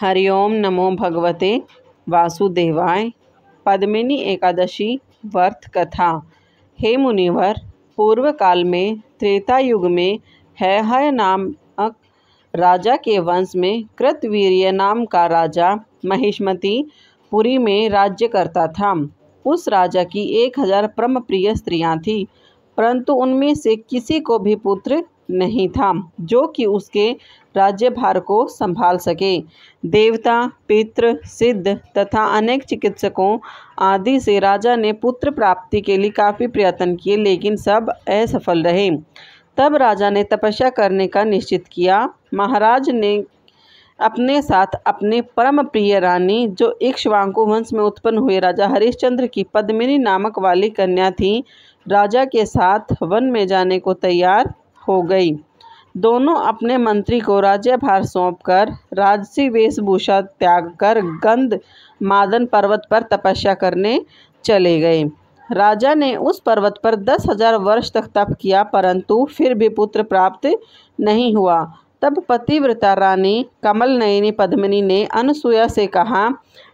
हरिओम नमो भगवते वासुदेवाय। पद्मिनी एकादशी व्रत कथा। हे मुनिवर, पूर्व काल में त्रेता युग में हैहय नामक राजा के वंश में कृतवीर्य नाम का राजा महिष्मती पुरी में राज्य करता था। उस राजा की 1000 परम प्रिय स्त्रियां थीं, परंतु उनमें से किसी को भी पुत्र नहीं था जो कि उसके राज्यभार को संभाल सके। देवता, पितृ, सिद्ध तथा अनेक चिकित्सकों आदि से राजा ने पुत्र प्राप्ति के लिए काफ़ी प्रयत्न किए, लेकिन सब असफल रहे। तब राजा ने तपस्या करने का निश्चित किया। महाराज ने अपने साथ अपने परम प्रिय रानी, जो इक्ष्वाकु वंश में उत्पन्न हुए राजा हरिश्चंद्र की पद्मिनी नामक वाली कन्या थी, राजा के साथ वन में जाने को तैयार हो गई। दोनों अपने मंत्री को राज्यभार सौंपकर राजसी वेशभूषा त्याग कर गंध मादन पर्वत पर तपस्या करने चले गए। राजा ने उस पर्वत पर 10,000 वर्ष तक तप किया, परंतु फिर भी पुत्र प्राप्त नहीं हुआ। तब पतिव्रता रानी कमल नयनी पद्मिनी ने अनसुया से कहा,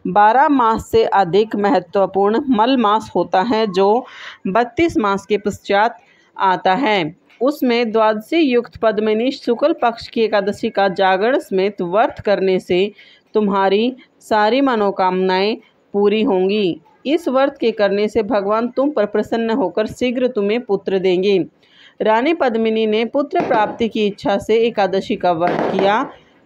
12 मास से अधिक महत्वपूर्ण मल मास होता है, जो 32 मास के पश्चात आता है। उसमें द्वादशी युक्त पद्मिनी शुक्ल पक्ष की एकादशी का जागरण समेत व्रत करने से तुम्हारी सारी मनोकामनाएं पूरी होंगी। इस व्रत के करने से भगवान तुम पर प्रसन्न होकर शीघ्र तुम्हें पुत्र देंगे। रानी पद्मिनी ने पुत्र प्राप्ति की इच्छा से एकादशी का व्रत किया।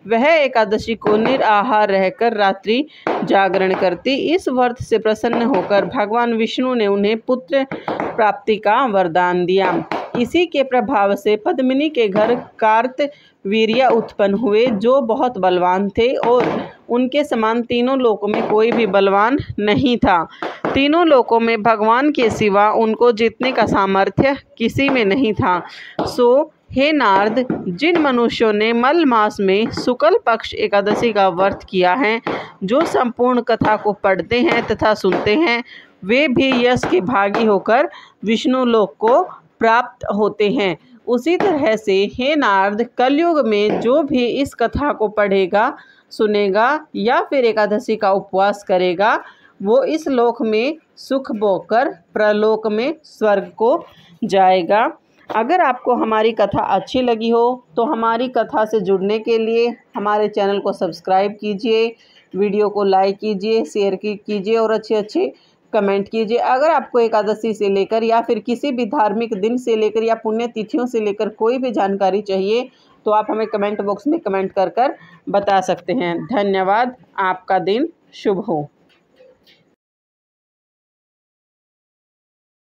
वह एकादशी को निराहार रहकर रात्रि जागरण करती। इस व्रत से प्रसन्न होकर भगवान विष्णु ने उन्हें पुत्र प्राप्ति का वरदान दिया। इसी के प्रभाव से पद्मिनी के घर कार्तवीर्य उत्पन्न हुए, जो बहुत बलवान थे और उनके समान तीनों लोकों में कोई भी बलवान नहीं था। तीनों लोकों में भगवान के सिवा उनको जीतने का सामर्थ्य किसी में नहीं था। सो हे नारद, जिन मनुष्यों ने मल मास में शुक्ल पक्ष एकादशी का व्रत किया है, जो संपूर्ण कथा को पढ़ते हैं तथा सुनते हैं, वे भी यश के भागी होकर विष्णु लोक को प्राप्त होते हैं। उसी तरह से हे नारद, कलयुग में जो भी इस कथा को पढ़ेगा, सुनेगा या फिर एकादशी का उपवास करेगा, वो इस लोक में सुख भोगकर प्रलोक में स्वर्ग को जाएगा। अगर आपको हमारी कथा अच्छी लगी हो तो हमारी कथा से जुड़ने के लिए हमारे चैनल को सब्सक्राइब कीजिए, वीडियो को लाइक कीजिए, शेयर कीजिए और अच्छे कमेंट कीजिए। अगर आपको एकादशी से लेकर या फिर किसी भी धार्मिक दिन से लेकर या पुण्य तिथियों से लेकर कोई भी जानकारी चाहिए तो आप हमें कमेंट बॉक्स में कमेंट कर बता सकते हैं। धन्यवाद। आपका दिन शुभ हो।